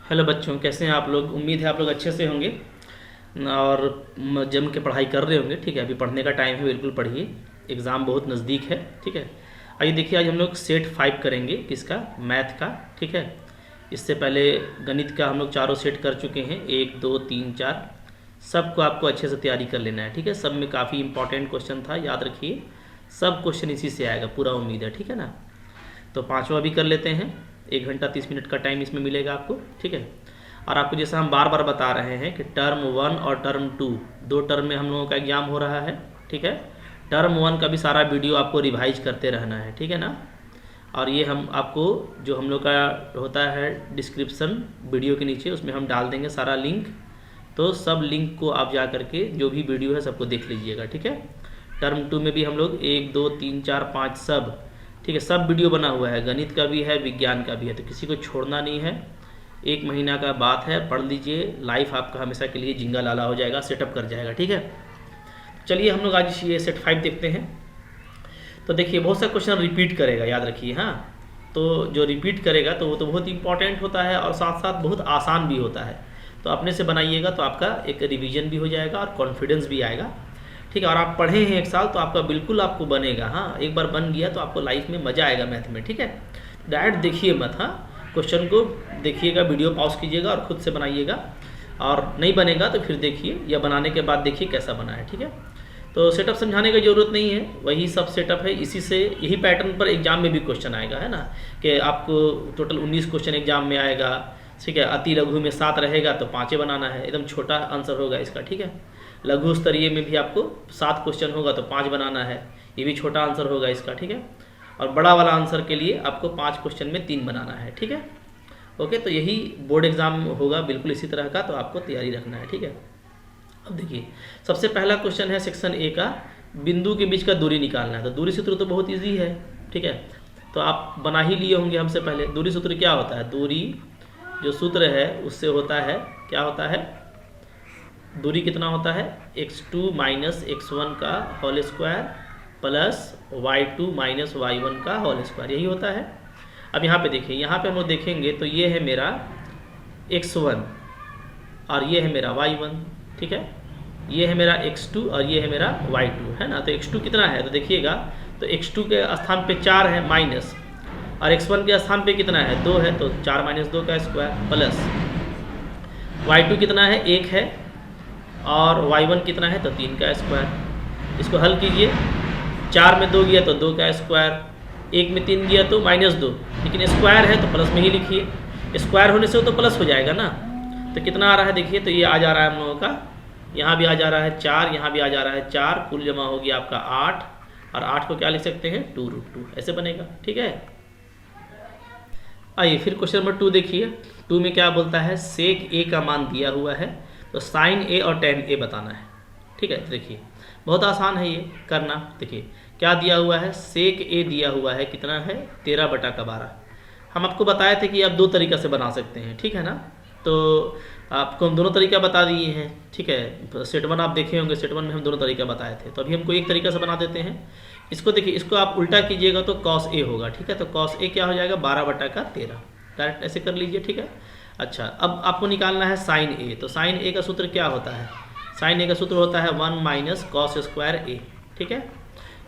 Hello बच्चों, कैसे हैं आप लोग। उम्मीद है आप लोग अच्छे से होंगे और जम के पढ़ाई कर रहे होंगे। ठीक है, अभी पढ़ने का टाइम है, बिल्कुल पढ़िए। एग्ज़ाम बहुत नज़दीक है। ठीक है, आइए देखिए, आज हम लोग सेट 5 करेंगे। किसका? मैथ का। ठीक है, इससे पहले गणित का हम लोग चारों सेट कर चुके हैं, 1 2 3 4। सबको आपको अच्छे से तैयारी कर लेना है। ठीक है, सब में काफ़ी इंपॉर्टेंट क्वेश्चन था, याद रखिए। सब क्वेश्चन इसी से आएगा, पूरा उम्मीद है। ठीक है ना। तो पाँचवा भी कर लेते हैं। 1 घंटा 30 मिनट का टाइम इसमें मिलेगा आपको। ठीक है, और आपको जैसा हम बार बार बता रहे हैं कि टर्म 1 और टर्म 2, दो टर्म में हम लोगों का एग्जाम हो रहा है। ठीक है, टर्म 1 का भी सारा वीडियो आपको रिवाइज करते रहना है। ठीक है ना। और ये हम आपको जो हम लोग का होता है डिस्क्रिप्शन वीडियो के नीचे, उसमें हम डाल देंगे सारा लिंक। तो सब लिंक को आप जा करके जो भी वीडियो है सबको देख लीजिएगा। ठीक है, टर्म 2 में भी हम लोग 1 2 3 4 5 सब, ठीक है, सब वीडियो बना हुआ है। गणित का भी है, विज्ञान का भी है, तो किसी को छोड़ना नहीं है। 1 महीना का बात है, पढ़ लीजिए। लाइफ आपका हमेशा के लिए जिंगा लाला हो जाएगा, सेटअप कर जाएगा। ठीक है, चलिए हम लोग आज ये सेट 5 देखते हैं। तो देखिए, बहुत सा क्वेश्चन रिपीट करेगा, याद रखिए। हाँ, तो जो रिपीट करेगा तो वो तो बहुत इंपॉर्टेंट होता है और साथ साथ बहुत आसान भी होता है। तो अपने से बनाइएगा तो आपका एक रिवीजन भी हो जाएगा और कॉन्फिडेंस भी आएगा। ठीक है, और आप पढ़े हैं 1 साल तो आपका बिल्कुल आपको बनेगा। हाँ, एक बार बन गया तो आपको लाइफ में मज़ा आएगा मैथ में। ठीक है, डायरेक्ट देखिए मत। हाँ, क्वेश्चन को देखिएगा, वीडियो पॉज कीजिएगा और खुद से बनाइएगा। और नहीं बनेगा तो फिर देखिए, या बनाने के बाद देखिए कैसा बना है। ठीक है, तो सेटअप समझाने की ज़रूरत नहीं है, वही सब सेटअप है। इसी से यही पैटर्न पर एग्जाम में भी क्वेश्चन आएगा, है ना। कि आपको टोटल 19 क्वेश्चन एग्जाम में आएगा। ठीक है, अति लघु में 7 रहेगा तो 5 बनाना है, एकदम छोटा आंसर होगा इसका। ठीक है, लघु स्तरीय में भी आपको 7 क्वेश्चन होगा तो 5 बनाना है, ये भी छोटा आंसर होगा इसका। ठीक है, और बड़ा वाला आंसर के लिए आपको 5 क्वेश्चन में 3 बनाना है। ठीक है, ओके। तो यही बोर्ड एग्जाम होगा बिल्कुल इसी तरह का, तो आपको तैयारी रखना है। ठीक है, अब देखिए, सबसे पहला क्वेश्चन है सेक्शन ए का, बिंदु के बीच का दूरी निकालना है। तो दूरी सूत्र तो बहुत ईजी है। ठीक है, तो आप बना ही लिए होंगे हमसे पहले। दूरी सूत्र क्या होता है? दूरी जो सूत्र है उससे होता है, क्या होता है? दूरी कितना होता है? x2 माइनस x1 का whole square plus y2 minus y1 का होल स्क्वायर, यही होता है। अब यहाँ पे देखिए, यहाँ पे हम लोग देखेंगे तो ये है मेरा x1 और ये है मेरा y1। ठीक है, ये है मेरा x2 और ये है मेरा y2, है ना। तो x2 कितना है तो देखिएगा, तो x2 के स्थान पे 4 है माइनस, और x1 के स्थान पे कितना है? 2 है, तो 4 माइनस 2 का स्क्वायर प्लस y2 कितना है? 1 है, और y1 कितना है? तो 3 का स्क्वायर। इसको हल कीजिए, 4 में 2 गया तो 2 का स्क्वायर, 1 में 3 गया तो -2, लेकिन स्क्वायर है तो प्लस में ही लिखिए। स्क्वायर होने से वो तो प्लस हो जाएगा ना। तो कितना आ रहा है देखिए, तो ये आ जा रहा है हम लोगों का, यहाँ भी आ जा रहा है 4, यहाँ भी आ जा रहा है 4, कुल जमा हो गया आपका 8, और 8 को क्या लिख सकते हैं? 2√2, ऐसे बनेगा। ठीक है, आइए फिर क्वेश्चन नंबर 2 देखिए। 2 में क्या बोलता है? सेक ए का मान दिया हुआ है, तो साइन ए और टेन ए बताना है। ठीक है, तो देखिए बहुत आसान है ये करना। देखिए क्या दिया हुआ है? सेक ए दिया हुआ है, कितना है? 13/12। हम आपको बताए थे कि आप 2 तरीक़ा से बना सकते हैं। ठीक है ना, तो आपको हम दोनों तरीका बता दिए हैं। ठीक है, सेट 1 आप देखे होंगे, सेट 1 में हम दोनों तरीका बताए थे, तो अभी हमको एक तरीका से बना देते हैं। इसको देखिए, इसको आप उल्टा कीजिएगा तो कॉस ए होगा। ठीक है, तो कॉस ए क्या हो जाएगा? 12/13, डायरेक्ट ऐसे कर लीजिए। ठीक है, अच्छा, अब आपको निकालना है साइन ए। तो साइन ए का सूत्र क्या होता है? साइन ए का सूत्र होता है 1 माइनस कॉस स्क्वायर ए। ठीक है,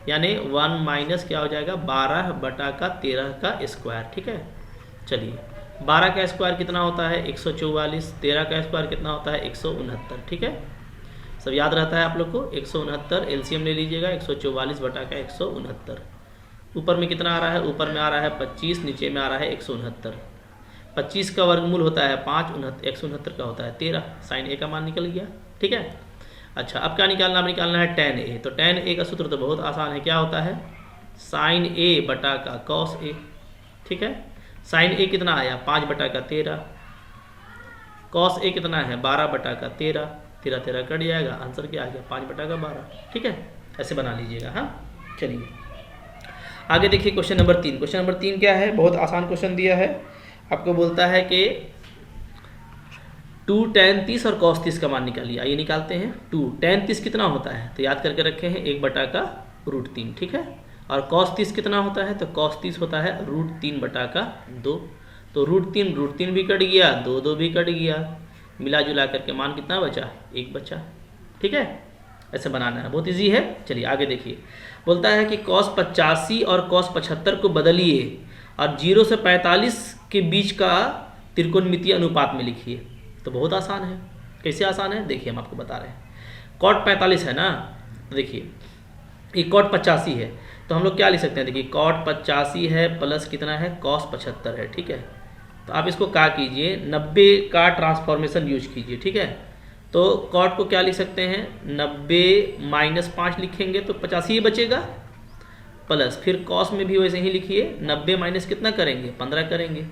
यानी 1 माइनस क्या हो जाएगा? 12/13 का स्क्वायर। ठीक है, चलिए 12 का स्क्वायर कितना होता है? 144। 13 का स्क्वायर कितना होता है? 169। ठीक है, सब याद रहता है आप लोग को। 169 एलसीएम ले लीजिएगा, 144/169। ऊपर में कितना आ रहा है? ऊपर में आ रहा है 25, नीचे में आ रहा है 169। 25 का वर्गमूल होता है 5, 169 का होता है 13। साइन ए का मान निकल गया। ठीक है, अच्छा, अब क्या निकालना? अब निकालना है टेन ए। तो टेन ए का सूत्र तो बहुत आसान है, क्या होता है? साइन ए बटा का कॉस ए। ठीक है, साइन ए कितना आया? 5/13। कॉस ए कितना है? 12/13। 13 कट जाएगा, आंसर क्या आ गया? 5/12। ठीक है, ऐसे बना लीजिएगा। हाँ, चलिए आगे देखिए क्वेश्चन नंबर 3। क्वेश्चन नंबर 3 क्या है? बहुत आसान क्वेश्चन दिया है। आपको बोलता है कि 2 tan 30 और cos 30 का मान निकालिए। आइए निकालते हैं। 2 tan 30 कितना होता है? तो याद करके रखे हैं 1/√3। ठीक है, और cos 30 कितना होता है? तो cos 30 होता है √3/2। तो √3 भी कट गया, 2 भी कट गया, मिला जुला करके मान कितना बचा, 1 बचा। ठीक है, ऐसे बनाना है, बहुत इजी है। चलिए आगे देखिए, बोलता है कि cos 85 और cos 75 को बदलिए और 0 से 45 के बीच का त्रिकोणमितीय अनुपात में लिखिए। तो बहुत आसान है। कैसे आसान है देखिए, हम आपको बता रहे हैं। cot 45 है ना, तो देखिए ये cot 85 है, तो हम लोग क्या लिख सकते हैं, देखिए cot 85 है प्लस कितना है, cos 75 है। ठीक है, तो आप इसको क्या कीजिए, 90 का ट्रांसफॉर्मेशन यूज कीजिए। ठीक है, तो cot को क्या लिख सकते हैं, 90 - 5 लिखेंगे तो 85 ही बचेगा, प्लस फिर cos में भी वैसे ही लिखिए, 90 माइनस कितना करेंगे, 15 करेंगे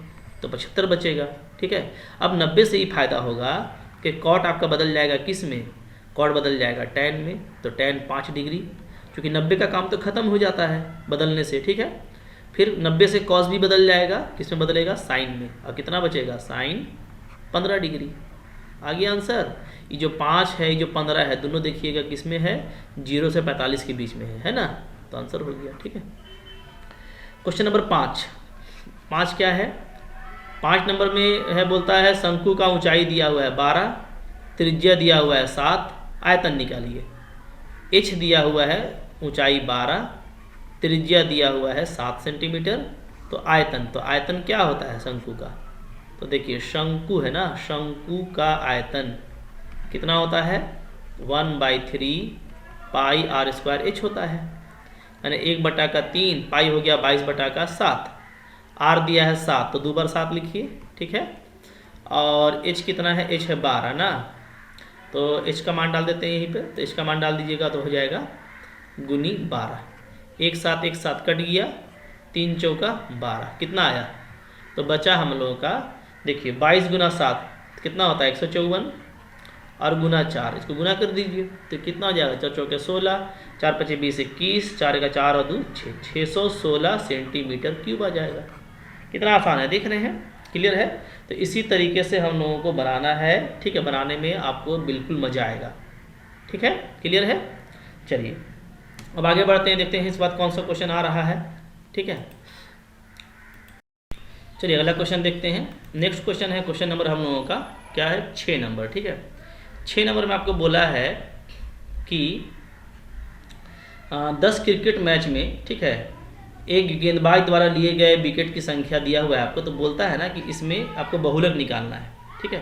तो 75 बचेगा। ठीक है, अब 90 से ही फायदा होगा कि cot आपका बदल जाएगा किस में, cot बदल जाएगा tan में, तो tan 5 डिग्री, क्योंकि 90 का काम तो खत्म हो जाता है बदलने से। ठीक है, फिर 90 से cos भी बदल जाएगा, किस में बदलेगा, sin में, और कितना बचेगा, sin 15 डिग्री। आ गया आंसर। ये जो 5 है, ये जो 15 है, दोनों देखिएगा किस में है, 0 से 45 के बीच में है ना, तो आंसर हो गया। ठीक है, क्वेश्चन नंबर 5 क्या है, 5 नंबर में है, बोलता है शंकु का ऊंचाई दिया हुआ है 12, त्रिज्या दिया हुआ है 7, आयतन निकालिए। h दिया हुआ है ऊंचाई 12, त्रिज्या दिया हुआ है 7 सेंटीमीटर, तो आयतन क्या होता है शंकु का, तो देखिए शंकु है ना, शंकु का आयतन कितना होता है, 1/3 पाई r² h होता है, यानी 1/3 पाई हो गया 22/7, r दिया है 7 तो 2 बार 7 लिखिए। ठीक है, और h कितना है, h है 12 ना, तो h का मान डाल देते हैं यहीं पे, तो h का मान डाल दीजिएगा तो हो जाएगा गुनी 12, 1 7 कट गया, 3 चौका 12, कितना आया, तो बचा हम लोगों का, देखिए 22 × 7 कितना होता है, 154, और गुना 4, इसको गुना कर दीजिए तो कितना हो जाएगा, 4 चौके 16, 4 × 5 = 21, 4 का 4 और 2 6, 616 सेंटीमीटर क्यूब आ जाएगा। कितना आसान है, देख रहे हैं, क्लियर है। तो इसी तरीके से हम लोगों को बनाना है। ठीक है, बनाने में आपको बिल्कुल मजा आएगा। ठीक है, क्लियर है। चलिए अब आगे बढ़ते हैं, देखते हैं इस बात कौन सा क्वेश्चन आ रहा है। ठीक है, चलिए अगला क्वेश्चन देखते हैं। नेक्स्ट क्वेश्चन है, क्वेश्चन नंबर हम लोगों का क्या है, 6 नंबर। ठीक है, 6 नंबर में आपको बोला है कि 10 क्रिकेट मैच में, ठीक है, एक गेंदबाज द्वारा लिए गए विकेट की संख्या दिया हुआ है आपको, तो बोलता है ना कि इसमें आपको बहुलक निकालना है। ठीक है,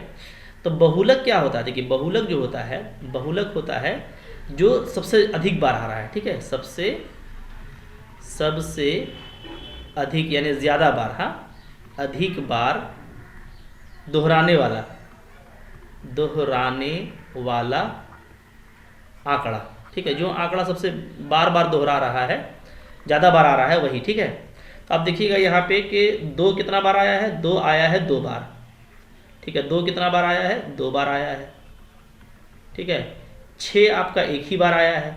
तो बहुलक क्या होता है, देखिए बहुलक जो होता है, बहुलक होता है जो सबसे अधिक बार आ रहा है। ठीक है, सबसे अधिक यानी ज़्यादा बार, हाँ, अधिक बार दोहराने वाला आंकड़ा। ठीक है, जो आंकड़ा सबसे बार बार दोहरा रहा है, ज़्यादा बार आ रहा है वही। ठीक है, तो आप देखिएगा यहाँ पे कि 2 कितना बार आया है, 2 आया है 2 बार। ठीक है, 2 कितना बार आया है, 2 बार आया है। ठीक है, 6 आपका 1 ही बार आया है,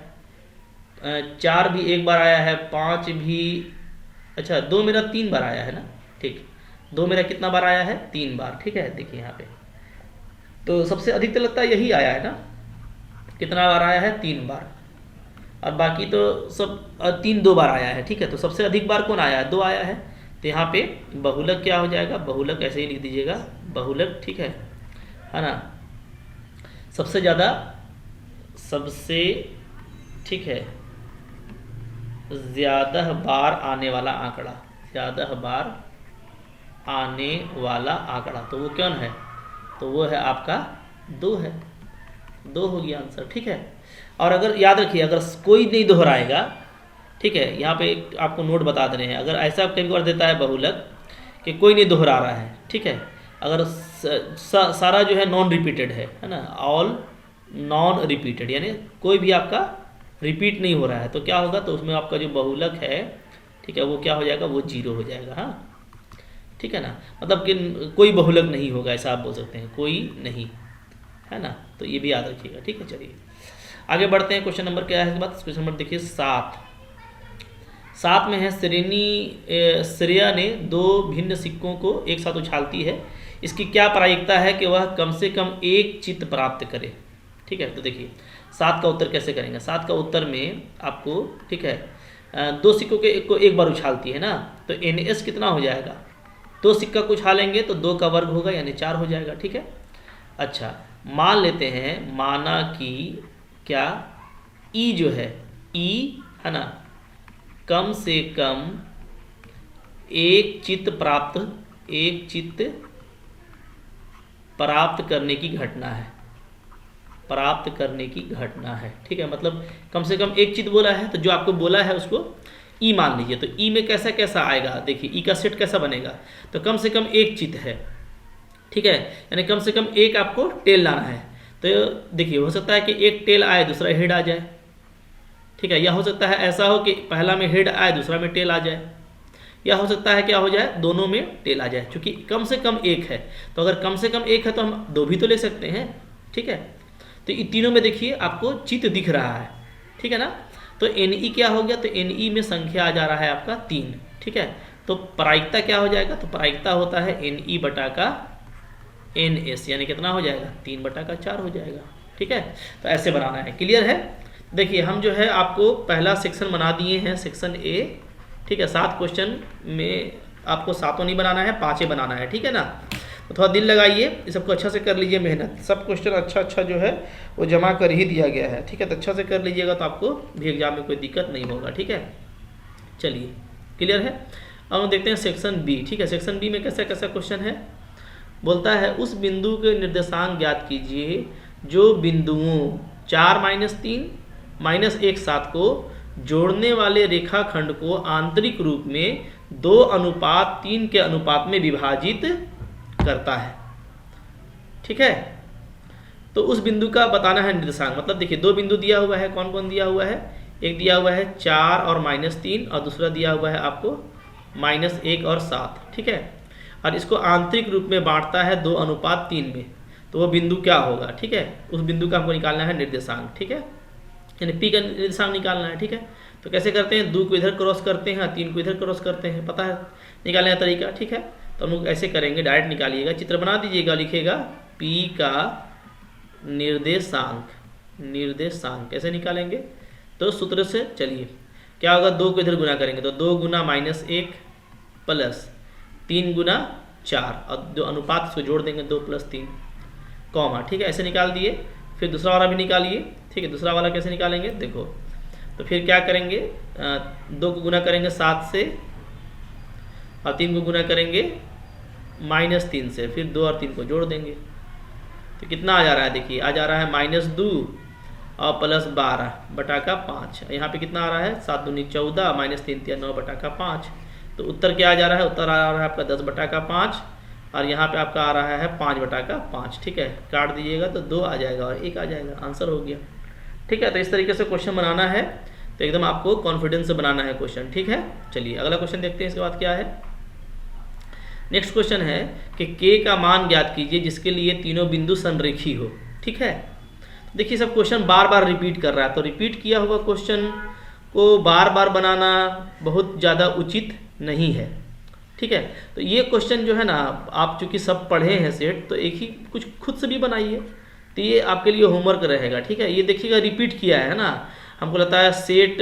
4 भी 1 बार आया है, 5 भी, अच्छा 2 मेरा 3 बार आया है ना। ठीक, 2 मेरा कितना बार आया है, 3 बार। ठीक है, देखिए यहाँ पे तो सबसे अधिक तो लगता है यही आया है ना, कितना बार आया है, 3 बार, और बाकी तो सब 3-2 बार आया है। ठीक है, तो सबसे अधिक बार कौन आया है, 2 आया है, तो यहाँ पे बहुलक क्या हो जाएगा, बहुलक ऐसे ही लिख दीजिएगा, बहुलक। ठीक है ना, सबसे ज़्यादा, सबसे, ठीक है, ज़्यादा बार आने वाला आंकड़ा, ज़्यादा बार आने वाला आंकड़ा, तो वो कौन है, तो वो है आपका 2 है, 2 हो गया आंसर। ठीक है, और अगर याद रखिए, अगर कोई नहीं दोहराएगा, ठीक है, यहाँ पे आपको नोट बता दे रहे हैं, अगर ऐसा कभी बार देता है बहुलक कि कोई नहीं दोहरा रहा है, ठीक है, अगर सारा जो है नॉन रिपीटेड है ना, ऑल नॉन रिपीटेड, यानी कोई भी आपका रिपीट नहीं हो रहा है, तो क्या होगा, तो उसमें आपका जो बहुलक है, ठीक है, वो क्या हो जाएगा, वो 0 हो जाएगा। हाँ, ठीक है ना, मतलब कि कोई बहुलक नहीं होगा, ऐसा आप बोल सकते हैं, कोई नहीं, है ना, तो ये भी याद रखिएगा। ठीक है, चलिए आगे बढ़ते हैं। क्वेश्चन नंबर क्या है इसके बाद, क्वेश्चन नंबर देखिए 7 में है, श्रेया ने 2 भिन्न सिक्कों को एक साथ उछालती है, इसकी क्या प्रायिकता है कि वह कम से कम एक चित्त प्राप्त करे। ठीक है, तो देखिए 7 का उत्तर कैसे करेंगे। 7 का उत्तर में आपको, ठीक है, 2 सिक्कों को एक बार उछालती है ना, तो NS कितना हो जाएगा, दो सिक्का कुछ हालेंगे तो 2 का वर्ग होगा यानी 4 हो जाएगा, ठीक है। अच्छा, मान लेते हैं, माना कि क्या ई जो है, ई है ना, कम से कम एक चित्त प्राप्त करने की घटना है, ठीक है। मतलब कम से कम एक चित्त बोला है, तो जो आपको बोला है उसको ई मान लीजिए। तो ई में कैसा कैसा आएगा, देखिए ई का सेट कैसा बनेगा, तो कम से कम एक चित्त है, ठीक है, यानी कम से कम एक आपको टेल लाना है। तो देखिए हो सकता है कि एक टेल आए दूसरा हेड आ जाए, ठीक है, या हो सकता है ऐसा हो कि पहला में हेड आए दूसरा में टेल आ जाए, या हो सकता है क्या हो जाए दोनों में टेल आ जाए। क्योंकि कम से कम एक है, तो अगर कम से कम एक है तो हम 2 भी तो ले सकते हैं, ठीक है। तो इन तीनों में देखिए आपको चित्त दिख रहा है, ठीक है ना। तो NE क्या हो गया, तो NE में संख्या आ जा रहा है आपका 3, ठीक है। तो प्रायिकता क्या हो जाएगा, तो प्रायिकता होता है NE बटा का NS, यानी कितना हो जाएगा 3 बटा का 4 हो जाएगा, ठीक है। तो ऐसे बनाना है, क्लियर है। देखिए हम जो है आपको पहला सेक्शन बना दिए हैं, सेक्शन A, ठीक है। 7 क्वेश्चन में आपको 7 नहीं बनाना है, 5 बनाना है, ठीक है ना। तो थोड़ा दिल लगाइए, इस सबको अच्छा से कर लीजिए मेहनत, सब क्वेश्चन अच्छा जो है वो जमा कर ही दिया गया है, ठीक है। तो अच्छा से कर लीजिएगा तो आपको भी एग्जाम में कोई दिक्कत नहीं होगा, ठीक है। चलिए क्लियर है। अब हम देखते हैं सेक्शन B, ठीक है। सेक्शन B में कैसा कैसा क्वेश्चन है, बोलता है उस बिंदु के निर्देशांक ज्ञात कीजिए जो बिंदुओं 4 - 3 - 1 7 को जोड़ने वाले रेखाखंड को आंतरिक रूप में 2:3 के अनुपात में विभाजित करता है, ठीक है। तो उस बिंदु का बताना है निर्देशांक। मतलब देखिए 2 बिंदु दिया हुआ है, कौन कौन दिया हुआ है, एक दिया हुआ है 4 और -3 और दूसरा दिया हुआ है आपको -1 और 7, ठीक है। और इसको आंतरिक रूप में बांटता है 2:3 में, तो वो बिंदु क्या होगा, ठीक है। उस बिंदु का हमको निकालना है निर्देशांक, ठीक है, यानी P का निर्देशांक निकालना है, ठीक है। तो कैसे करते हैं, 2 को इधर क्रॉस करते हैं, 3 को इधर क्रॉस करते हैं, पता है निकालने का तरीका, ठीक है। तो हम लोग ऐसे करेंगे, डायरेक्ट निकालिएगा, चित्र बना दीजिएगा, लिखेगा P का निर्देशांक कैसे निकालेंगे, तो सूत्र से चलिए क्या होगा, 2 को इधर गुना करेंगे तो 2 गुना -1 प्लस 3 गुना 4 और जो अनुपात उसको जोड़ देंगे 2 + 3 कॉमा, ठीक है। ऐसे निकाल दिए। फिर दूसरा वाला भी निकालिए, ठीक है। दूसरा वाला कैसे निकालेंगे देखो, तो फिर क्या करेंगे, 2 को गुना करेंगे 7 से और 3 को गुना करेंगे -3 से, फिर 2 और 3 को जोड़ देंगे तो कितना आ जा रहा है, देखिए आ जा रहा है -2 और +12 बटा का 5। यहाँ पे कितना आ रहा है, 7 दूनी 14 -3 × 9 बटा का 5। तो उत्तर क्या आ जा रहा है, उत्तर आ रहा है आपका 10 बटा का 5 और यहाँ पे आपका आ रहा है 5 बटा का 5, ठीक है। काट दीजिएगा तो 2 आ जाएगा और 1 आ जाएगा, आंसर हो गया, ठीक है। तो इस तरीके से क्वेश्चन बनाना है, तो एकदम आपको कॉन्फिडेंस से बनाना है क्वेश्चन, ठीक है। चलिए अगला क्वेश्चन देखते हैं, इसके बाद क्या है। नेक्स्ट क्वेश्चन है कि K का मान ज्ञात कीजिए जिसके लिए तीनों बिंदु संरेखी हो, ठीक है। देखिए सब क्वेश्चन बार बार रिपीट कर रहा है, तो रिपीट किया हुआ क्वेश्चन को बार बार बनाना बहुत ज़्यादा उचित नहीं है, ठीक है। तो ये क्वेश्चन जो है ना, आप चूंकि सब पढ़े हैं सेट, तो एक ही कुछ खुद से भी बनाइए, तो ये आपके लिए होमवर्क रहेगा, ठीक है। ये देखिएगा रिपीट किया है ना, हमको लगता है सेट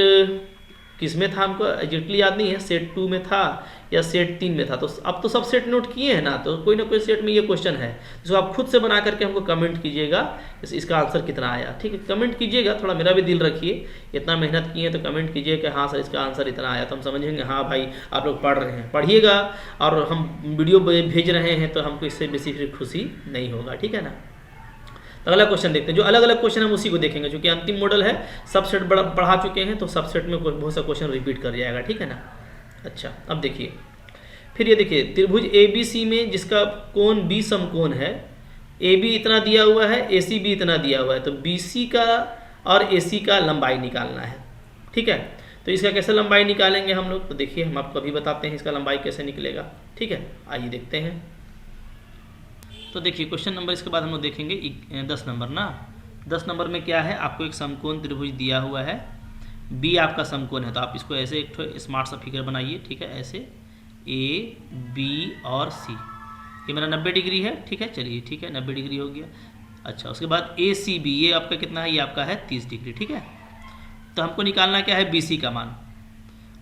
किस में था, हमको एग्जैक्टली याद नहीं है, सेट 2 में था या सेट 3 में था। तो अब तो सब सेट नोट किए हैं ना, तो कोई ना कोई सेट में ये क्वेश्चन है, जिसको आप खुद से बना करके हमको कमेंट कीजिएगा इसका आंसर कितना आया, ठीक है। कमेंट कीजिएगा, थोड़ा मेरा भी दिल रखिए, इतना मेहनत किए तो कमेंट कीजिए कि हाँ सर इसका आंसर इतना आया, तो हम समझेंगे हाँ भाई आप लोग पढ़ रहे हैं। पढ़िएगा, और हम वीडियो भेज रहे हैं तो हमको इससे बेसी फिर खुशी नहीं होगा, ठीक है ना। तो अगला क्वेश्चन देखते हैं, जो अलग अलग क्वेश्चन हम उसी को देखेंगे, क्योंकि अंतिम मॉडल है, सब सेट पढ़ा चुके हैं, तो सब सेट में बहुत सा क्वेश्चन रिपीट कर जाएगा, ठीक है ना। अच्छा अब देखिए, फिर ये देखिए त्रिभुज ABC में जिसका कोण B समकोण है, AB इतना दिया हुआ है, AC भी इतना दिया हुआ है, तो BC का और AC का लंबाई निकालना है, ठीक है। तो इसका कैसे लंबाई निकालेंगे हम लोग, तो देखिए हम आपको अभी बताते हैं इसका लंबाई कैसे निकलेगा, ठीक है। आइए देखते हैं। तो देखिए क्वेश्चन नंबर इसके बाद हम लोग देखेंगे 10 नंबर ना। 10 नंबर में क्या है, आपको एक समकोण त्रिभुज दिया हुआ है, B आपका समकोण है, तो आप इसको ऐसे एक स्मार्ट सा फिगर बनाइए, ठीक है। ऐसे A B और C, ये मेरा 90 डिग्री है, ठीक है। चलिए ठीक है, 90 डिग्री हो गया। अच्छा उसके बाद ACB, ये आपका कितना है, ये आपका है 30 डिग्री, ठीक है। तो हमको निकालना क्या है, BC का मान,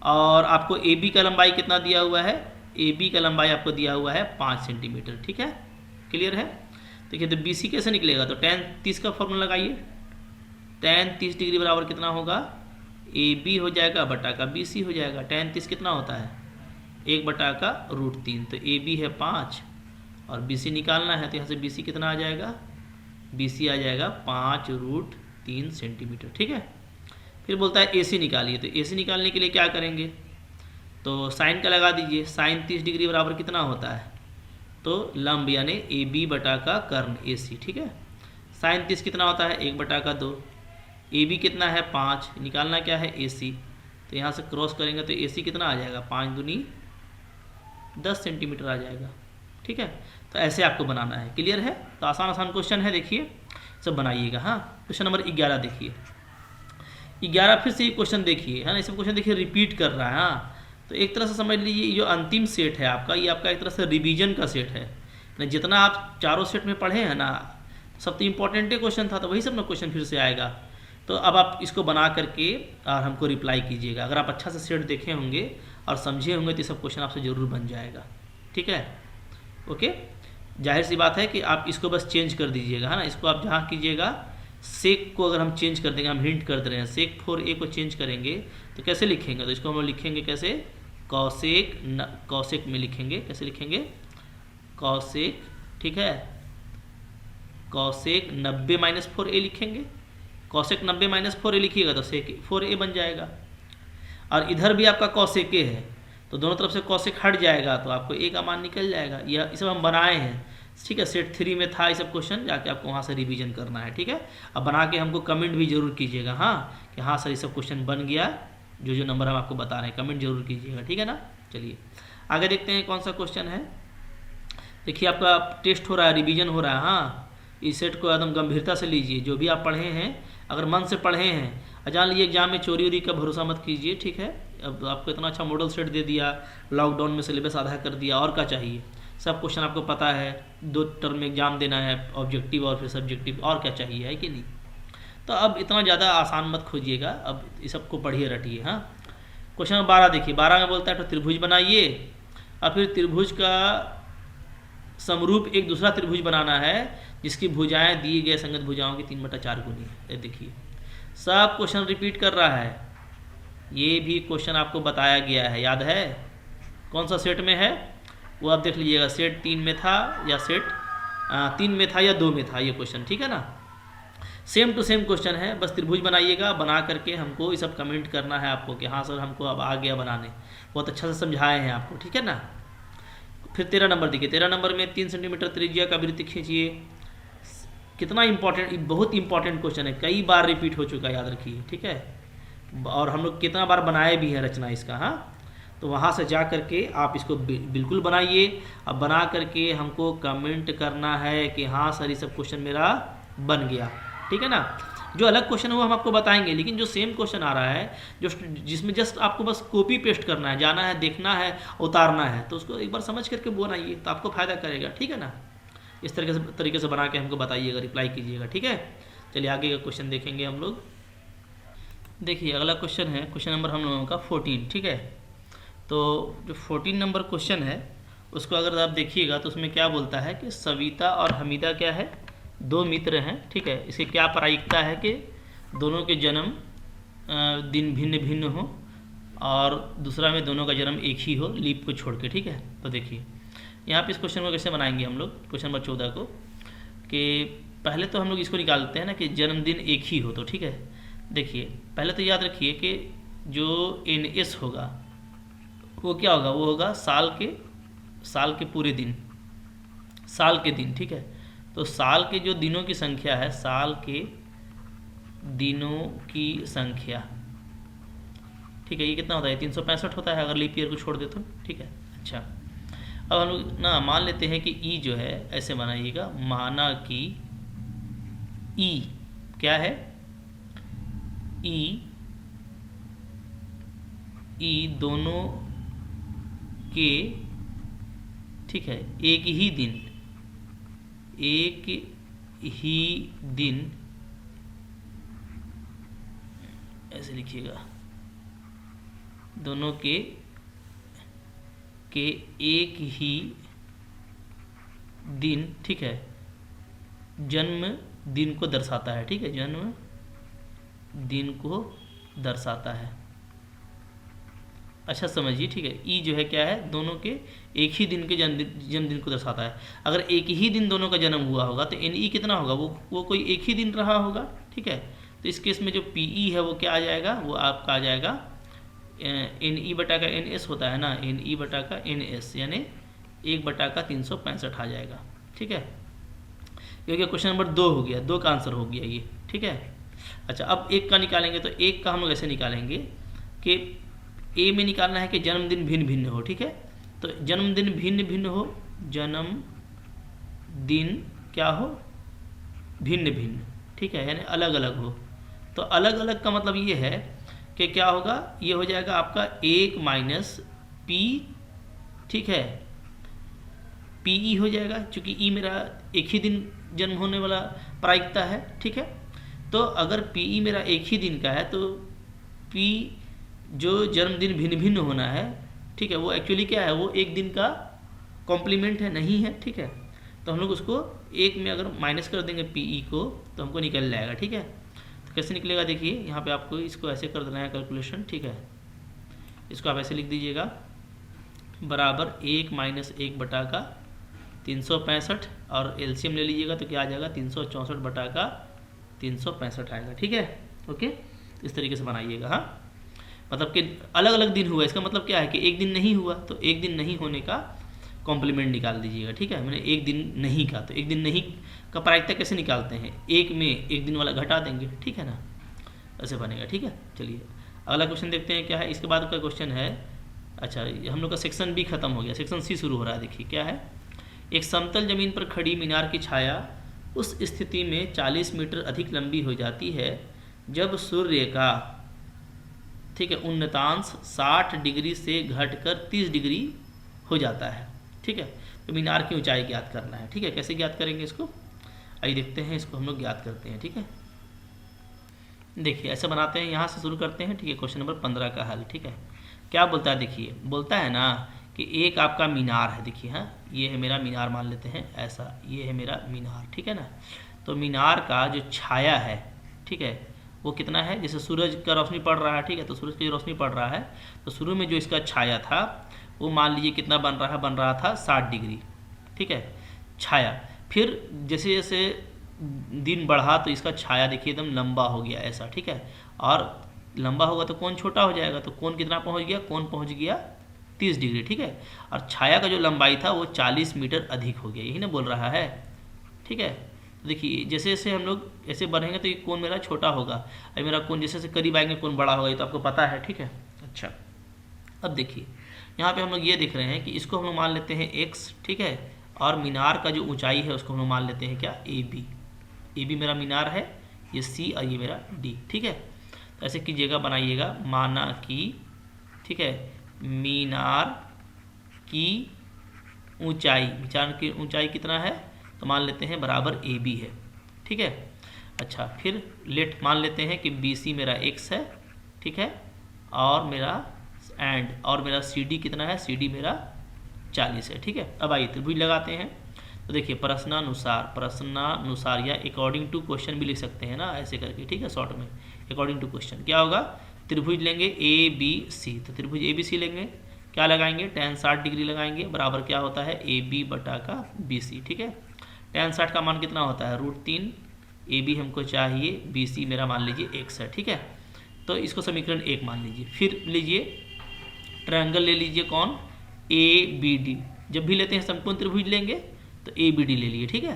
और आपको AB का लंबाई कितना दिया हुआ है, ए बी का लंबाई आपको दिया हुआ है 5 सेंटीमीटर, ठीक है, क्लियर है। देखिए तो बी सी कैसे निकलेगा, तो tan 30 का फॉर्मूला लगाइए। tan 30 डिग्री बराबर कितना होगा, ए बी हो जाएगा बटा का बी सी हो जाएगा। tan 30 कितना होता है, 1 बटा का √3, तो ए बी है 5 और बी सी निकालना है, तो यहाँ से बी सी कितना आ जाएगा, बी सी आ जाएगा 5√3 सेंटीमीटर, ठीक है। फिर बोलता है ए सी निकालिए, तो ए सी निकालने के लिए क्या करेंगे, तो साइन का लगा दीजिए। साइन 30 डिग्री बराबर कितना होता है, तो लंब यानी ए बी बटा का कर्ण ए सी, ठीक है। साइन 30 कितना होता है, 1 बटा का 2, ए बी कितना है 5, निकालना क्या है ए सी, तो यहाँ से क्रॉस करेंगे तो ए सी कितना आ जाएगा, 5 दूनी 10 सेंटीमीटर आ जाएगा, ठीक है। तो ऐसे आपको बनाना है, क्लियर है। तो आसान आसान क्वेश्चन है, देखिए सब बनाइएगा। हाँ, क्वेश्चन नंबर 11 देखिए, 11 फिर से ये क्वेश्चन देखिए, है ना, इस क्वेश्चन देखिए रिपीट कर रहा है। हाँ, तो एक तरह से समझ लीजिए जो अंतिम सेट है आपका, ये आपका एक तरह से रिवीजन का सेट है ना। जितना आप चारों सेट में पढ़े हैं ना, सब तो इम्पोर्टेंट क्वेश्चन था, तो वही सब ना क्वेश्चन फिर से आएगा। तो अब आप इसको बना करके और हमको रिप्लाई कीजिएगा। अगर आप अच्छा से सेट देखे होंगे और समझे होंगे तो ये सब क्वेश्चन आपसे ज़रूर बन जाएगा, ठीक है। ओके, जाहिर सी बात है कि आप इसको बस चेंज कर दीजिएगा, है ना। इसको आप जहाँ कीजिएगा, सेक को अगर हम चेंज कर देंगे, हम हिंट कर दे रहे हैं, सेक 4a को चेंज करेंगे तो कैसे लिखेंगे, तो इसको हम लिखेंगे कैसे, कॉसेक में लिखेंगे, कैसे लिखेंगे, कॉसेक, ठीक है, कॉसेक 90 - 4a लिखेंगे। कॉसेक 90 - 4a लिखिएगा तो सेक 4a बन जाएगा। और इधर भी आपका कॉसेक a है, तो दोनों तरफ से कॉसेक हट जाएगा तो आपको a का मान निकल जाएगा। यह सब हम बनाए हैं, ठीक है। सेट 3 में था ये सब क्वेश्चन, जाके आपको वहाँ से रिवीजन करना है, ठीक है। अब बना के हमको कमेंट भी जरूर कीजिएगा, हाँ, कि हाँ सर ये सब क्वेश्चन बन गया, जो जो नंबर हम आपको बता रहे हैं, कमेंट जरूर कीजिएगा, ठीक है ना। चलिए आगे देखते हैं कौन सा क्वेश्चन है। देखिए आपका टेस्ट हो रहा है, रिवीजन हो रहा है। हाँ, इस सेट को एकदम गंभीरता से लीजिए, जो भी आप पढ़े हैं, अगर मन से पढ़े हैं। जान लीजिए एग्जाम में चोरी वोरी का भरोसा मत कीजिए, ठीक है। अब आपको इतना अच्छा मॉडल सेट दे दिया, लॉकडाउन में सिलेबस आधा कर दिया, और क्या चाहिए। सब क्वेश्चन आपको पता है, 2 टर्म में एग्जाम देना है, ऑब्जेक्टिव और फिर सब्जेक्टिव, और क्या चाहिए, है कि नहीं। तो अब इतना ज़्यादा आसान मत खोजिएगा, अब इस सबको पढ़िए रटिए। हाँ, क्वेश्चन नंबर 12 देखिए, 12 में बोलता है तो त्रिभुज बनाइए, और फिर त्रिभुज का समरूप एक दूसरा त्रिभुज बनाना है जिसकी भुजाएं दिए गए संगत भुजाओं की 3/4 गुनी है। देखिए सब क्वेश्चन रिपीट कर रहा है, ये भी क्वेश्चन आपको बताया गया है, याद है कौन सा सेट में है वो आप देख लीजिएगा। सेट 3 में था या सेट 3 में था या 2 में था ये क्वेश्चन, ठीक है ना। सेम टू सेम क्वेश्चन है, बस त्रिभुज बनाइएगा। बना करके हमको ये सब कमेंट करना है आपको कि हाँ सर हमको अब आ गया बनाने, बहुत अच्छा से समझाए हैं आपको, ठीक है ना। फिर 13 नंबर देखिए, 13 नंबर में 3 सेंटीमीटर त्रिज्या का वृत्त खींचिए। कितना इंपॉर्टेंट, बहुत इंपॉर्टेंट क्वेश्चन है, कई बार रिपीट हो चुका है, याद रखिए, ठीक है। और हम लोग कितना बार बनाए भी हैं रचना इसका। हाँ, तो वहाँ से जा करके आप इसको बिल्कुल बनाइए। अब बना करके हमको कमेंट करना है कि हाँ सर ये सब क्वेश्चन मेरा बन गया, ठीक है ना। जो अलग क्वेश्चन है वो हम आपको बताएंगे, लेकिन जो सेम क्वेश्चन आ रहा है, जो जिसमें जस्ट आपको बस कॉपी पेस्ट करना है, जाना है, देखना है, उतारना है, तो उसको एक बार समझ करके बनाइए, तो आपको फायदा करेगा, ठीक है ना। इस तरीके से बना के हमको बताइएगा, रिप्लाई कीजिएगा, ठीक है। चलिए आगे का क्वेश्चन देखेंगे हम लोग। देखिए अगला क्वेश्चन है, क्वेश्चन नंबर हम लोगों का 14, ठीक है। तो जो 14 नंबर क्वेश्चन है उसको अगर आप देखिएगा तो उसमें क्या बोलता है कि सविता और हमीदा क्या है, 2 मित्र हैं, ठीक है। इसकी क्या प्रायिकता है कि दोनों के जन्म दिन भिन्न भिन्न हो, और दूसरा में दोनों का जन्म एक ही हो, लीप को छोड़ के, ठीक है। तो देखिए यहाँ पे इस क्वेश्चन को कैसे बनाएंगे हम लोग, क्वेश्चन नंबर 14 को, कि पहले तो हम लोग इसको निकालते हैं ना कि जन्मदिन एक ही हो, तो ठीक है। देखिए पहले तो याद रखिए कि जो NS होगा वो क्या होगा, वो होगा साल के पूरे दिन, साल के दिन, ठीक है। तो साल के जो दिनों की संख्या है, साल के दिनों की संख्या, ठीक है, ये कितना होता है, 365 होता है अगर लीप ईयर को छोड़ दे तो, ठीक है। अच्छा, अब हम लोग ना मान लेते हैं कि ई जो है ऐसे बनाइएगा, माना कि ई क्या है, ई दोनों के, ठीक है, एक ही दिन ऐसे लिखिएगा, दोनों के के एक ही दिन, ठीक है, जन्म दिन को दर्शाता है, ठीक है, जन्म दिन को दर्शाता है। अच्छा समझिए, ठीक है, ई जो है क्या है, दोनों के एक ही दिन के जन्मदिन को दर्शाता है। अगर एक ही दिन दोनों का जन्म हुआ होगा तो एन ई कितना होगा, वो कोई एक ही दिन रहा होगा, ठीक है। तो इस केस में जो पी ई है वो क्या आ जाएगा, वो आपका आ जाएगा एन ई बटा का एन एस होता है ना, एन ई बटा का एन एस, यानी 1/365 आ जाएगा, ठीक है। क्योंकि क्वेश्चन नंबर 2 हो गया, 2 का आंसर हो गया ये, ठीक है। अच्छा अब एक का निकालेंगे, तो एक का हम लोग ऐसे निकालेंगे कि ए में निकालना है कि जन्मदिन भिन्न भिन्न हो, ठीक है। तो जन्मदिन भिन्न भिन्न हो, जन्मदिन क्या हो, भिन्न भिन्न, ठीक है, यानी अलग अलग हो। तो अलग अलग का मतलब ये है कि क्या होगा, ये हो जाएगा आपका 1 माइनस पी, ठीक है, पी ई हो जाएगा, चूँकि ई मेरा एक ही दिन जन्म होने वाला प्रायिकता है, ठीक है। तो अगर पी ई मेरा एक ही दिन का है तो पी जो जन्मदिन भिन्न भिन्न होना है, ठीक है, वो एक्चुअली क्या है, वो एक दिन का कॉम्प्लीमेंट है, नहीं है, ठीक है। तो हम लोग उसको एक में अगर माइनस कर देंगे पी ई को तो हमको निकल जाएगा, ठीक है। तो कैसे निकलेगा देखिए, यहाँ पे आपको इसको ऐसे कर देना है कैलकुलेशन, ठीक है। इसको आप ऐसे लिख दीजिएगा, बराबर 1 माइनस 1 बटा का 365 और एलसीएम ले लीजिएगा तो क्या आ जाएगा, 364 बटा का 365 आएगा, ठीक है। ओके, इस तरीके से बनाइएगा। हाँ, मतलब कि अलग अलग दिन हुआ, इसका मतलब क्या है कि एक दिन नहीं हुआ, तो एक दिन नहीं होने का कॉम्प्लीमेंट निकाल दीजिएगा, ठीक है। मैंने एक दिन नहीं का, तो एक दिन नहीं का प्रायिकता कैसे निकालते हैं, एक में एक दिन वाला घटा देंगे, ठीक है ना, ऐसे बनेगा, ठीक है। चलिए अगला क्वेश्चन देखते हैं क्या है। इसके बाद का क्वेश्चन है, अच्छा हम लोग का सेक्शन बी खत्म हो गया, सेक्शन सी शुरू हो रहा है। देखिए क्या है, एक समतल जमीन पर खड़ी मीनार की छाया उस स्थिति में 40 मीटर अधिक लंबी हो जाती है जब सूर्य का, ठीक है, उन्नतांश 60 डिग्री से घटकर 30 डिग्री हो जाता है, ठीक है। तो मीनार की ऊंचाई ज्ञात करना है, ठीक है। कैसे ज्ञात करेंगे इसको, आइए देखते हैं, इसको हम लोग ज्ञात करते हैं, ठीक है। देखिए ऐसे बनाते हैं, यहाँ से शुरू करते हैं, ठीक है। क्वेश्चन नंबर 15 का हल, ठीक है। क्या बोलता है, देखिए बोलता है ना कि एक आपका मीनार है, देखिए, हाँ ये है मेरा मीनार, मान लेते हैं ऐसा, ये है मेरा मीनार, ठीक है ना। तो मीनार का जो छाया है, ठीक है, वो कितना है, जैसे सूरज का रोशनी पड़ रहा है, ठीक है, तो सूरज की रोशनी पड़ रहा है, तो शुरू में जो इसका छाया था वो मान लीजिए कितना बन रहा था 60 डिग्री, ठीक है, छाया। फिर जैसे जैसे दिन बढ़ा तो इसका छाया देखिए एकदम लंबा हो गया ऐसा, ठीक है। और लंबा होगा तो कोण छोटा हो जाएगा, तो कोण कितना पहुंच गया, कोण पहुंच गया 30 डिग्री, ठीक है। और छाया का जो लंबाई था वो 40 मीटर अधिक हो गया, यही ना बोल रहा है, ठीक है। तो देखिए जैसे जैसे हम लोग ऐसे बढ़ेंगे तो ये कोण मेरा छोटा होगा, और मेरा कोण जैसे जैसे करीब आएंगे कोण बड़ा होगा, ये तो आपको पता है, ठीक है। अच्छा अब देखिए यहाँ पे हम लोग ये देख रहे हैं कि इसको हम लोग मान लेते हैं x, ठीक है, और मीनार का जो ऊंचाई है उसको हम लोग मान लेते हैं क्या, ए बी मेरा मीनार है, ये c और ये मेरा d, ठीक है। तो ऐसे कीजिएगा, बनाइएगा, माना कि, ठीक है, मीनार की ऊंचाई कितना है, तो मान लेते हैं बराबर ए बी है, ठीक है। अच्छा फिर लेट मान लेते हैं कि बी सी मेरा x है, ठीक है, और मेरा सी डी कितना है, सी डी मेरा 40 है, ठीक है। अब आइए त्रिभुज लगाते हैं। तो देखिए प्रश्नानुसार या अकॉर्डिंग टू क्वेश्चन भी लिख सकते हैं ना ऐसे करके, ठीक है, शॉर्ट में अकॉर्डिंग टू क्वेश्चन क्या होगा, त्रिभुज लेंगे ए बी सी, तो त्रिभुज ए बी सी लेंगे, क्या लगाएंगे, tan 60 डिग्री लगाएंगे, बराबर क्या होता है ए बी बटा का बी सी, ठीक है। tan 60 का मान कितना होता है, √3, ए बी हमको चाहिए, बी सी मेरा मान लीजिए x है, ठीक है। तो इसको समीकरण 1 मान लीजिए। फिर लीजिए ट्रायंगल ले लीजिए, कौन, ए बी डी, जब भी लेते हैं समकोण त्रिभुज लेंगे तो ए बी डी ले लिए, ठीक है।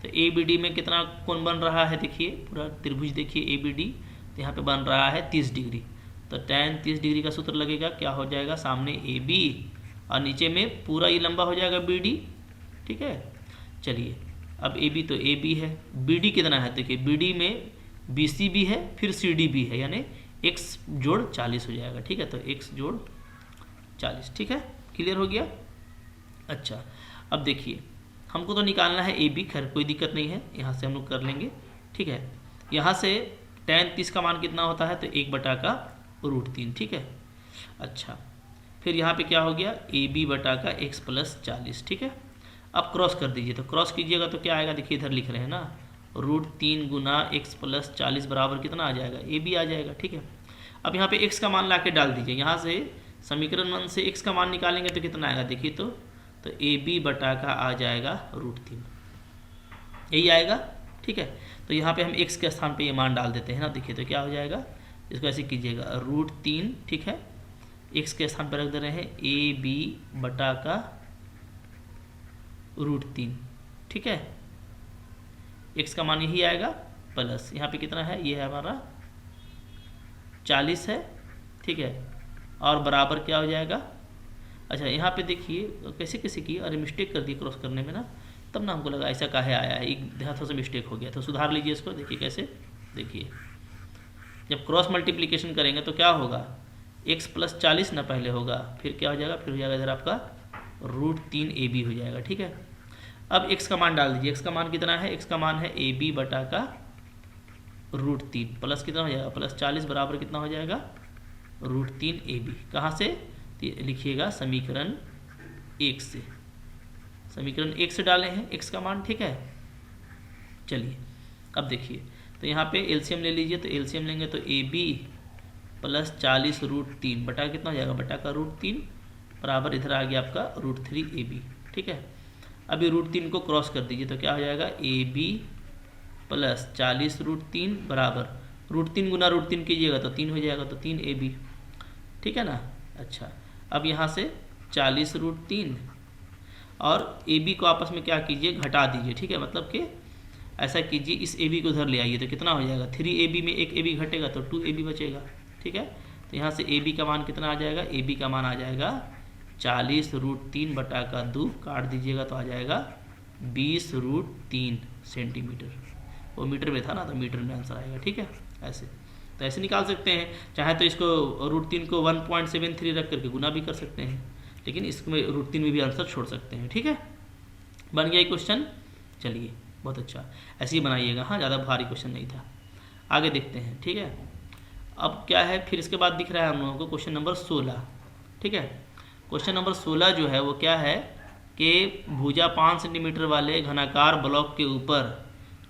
तो ए बी डी में कितना कोण बन रहा है, देखिए पूरा त्रिभुज देखिए ए बी डी, तो यहाँ पे बन रहा है 30 डिग्री, तो tan 30 डिग्री का सूत्र लगेगा, क्या हो जाएगा, सामने ए बी और नीचे में पूरा ये लंबा हो जाएगा बी डी, ठीक है। चलिए अब ए बी तो ए बी है, बी डी कितना है, देखिए बी डी में बी सी भी है, फिर सी डी भी है, यानी x जोड़ 40 हो जाएगा, ठीक है। तो x जोड़ 40, ठीक है, क्लियर हो गया। अच्छा अब देखिए हमको तो निकालना है ए बी, खैर कोई दिक्कत नहीं है, यहाँ से हम लोग कर लेंगे, ठीक है। यहाँ से tan 30 का मान कितना होता है, तो 1 बटा का √3, ठीक है। अच्छा फिर यहाँ पे क्या हो गया ए बी बटा का x प्लस 40, ठीक है। अब क्रॉस कर दीजिए, तो क्रॉस कीजिएगा तो क्या आएगा, देखिए इधर लिख रहे हैं ना, √3 गुना x प्लस 40 बराबर कितना आ जाएगा, ए बी आ जाएगा, ठीक है। अब यहाँ पे x का मान ला के डाल दीजिए, यहाँ से समीकरण 1 से x का मान निकालेंगे तो कितना आएगा, देखिए तो ए बी बटा का आ जाएगा √3, यही आएगा, ठीक है। तो यहाँ पे हम x के स्थान पे ये मान डाल देते हैं ना, देखिए तो क्या हो जाएगा, इसको ऐसे कीजिएगा √3, ठीक है, x के स्थान पर रख दे रहे हैं ए बी बटा का √3, ठीक है। x का मान यही आएगा प्लस यहाँ पे कितना है, ये है हमारा 40 है, ठीक है, और बराबर क्या हो जाएगा, अच्छा यहाँ पे देखिए कैसे कैसे की, अरे मिस्टेक कर दी क्रॉस करने में ना, तब ना हमको लगा ऐसा काहे आया है, एक थोड़ा सा मिस्टेक हो गया, तो सुधार लीजिए इसको, देखिए कैसे, देखिए जब क्रॉस मल्टीप्लिकेशन करेंगे तो क्या होगा, x प्लस 40 ना पहले होगा, फिर क्या हो जाएगा, फिर हो जाएगा इधर आपका √3 ए बी हो जाएगा, ठीक है। अब x का मान डाल दीजिए, x का मान कितना है, x का मान है ए बी बटा का √3 प्लस कितना हो जाएगा, प्लस 40 बराबर कितना हो जाएगा, √3 ए बी, कहाँ से लिखिएगा, समीकरण 1 से, समीकरण 1 से डाले हैं x का मान, ठीक है। चलिए अब देखिए, तो यहाँ पे एलसीएम ले लीजिए, तो एलसीएम लेंगे तो ए बी प्लस 40 √3 बटा कितना हो जाएगा, बटा का √3 बराबर इधर आ गया आपका √3 ए बी, ठीक है। अभी √3 को क्रॉस कर दीजिए तो क्या हो जाएगा, ए बी प्लस 40 √3 बराबर √3 गुना √3 कीजिएगा तो 3 हो जाएगा, तो 3 ए बी, ठीक है ना। अच्छा अब यहाँ से 40 √3 और ए बी को आपस में क्या कीजिए, घटा दीजिए, ठीक है, मतलब कि ऐसा कीजिए इस ए बी को उधर ले आइए तो कितना हो जाएगा, 3 ए बी में एक ए बी घटेगा तो 2 ए बी बचेगा, ठीक है। तो यहाँ से ए बी का मान कितना आ जाएगा, ए बी का मान आ जाएगा 40 √3 बटा का 2, काट दीजिएगा तो आ जाएगा 20 √3 सेंटीमीटर, वो मीटर में था ना तो मीटर में आंसर आएगा, ठीक है। ऐसे तो ऐसे निकाल सकते हैं, चाहे तो इसको √3 को 1.73 रख करके गुना भी कर सकते हैं, लेकिन इसमें √3 में भी आंसर छोड़ सकते हैं, ठीक है। बन गया क्वेश्चन, चलिए बहुत अच्छा, ऐसे ही बनाइएगा, हाँ ज़्यादा भारी क्वेश्चन नहीं था। आगे देखते हैं, ठीक है। अब क्या है, फिर इसके बाद दिख रहा है हम लोगों को क्वेश्चन नंबर 16, ठीक है। क्वेश्चन नंबर 16 जो है वो क्या है कि भुजा 5 सेंटीमीटर वाले घनाकार ब्लॉक के ऊपर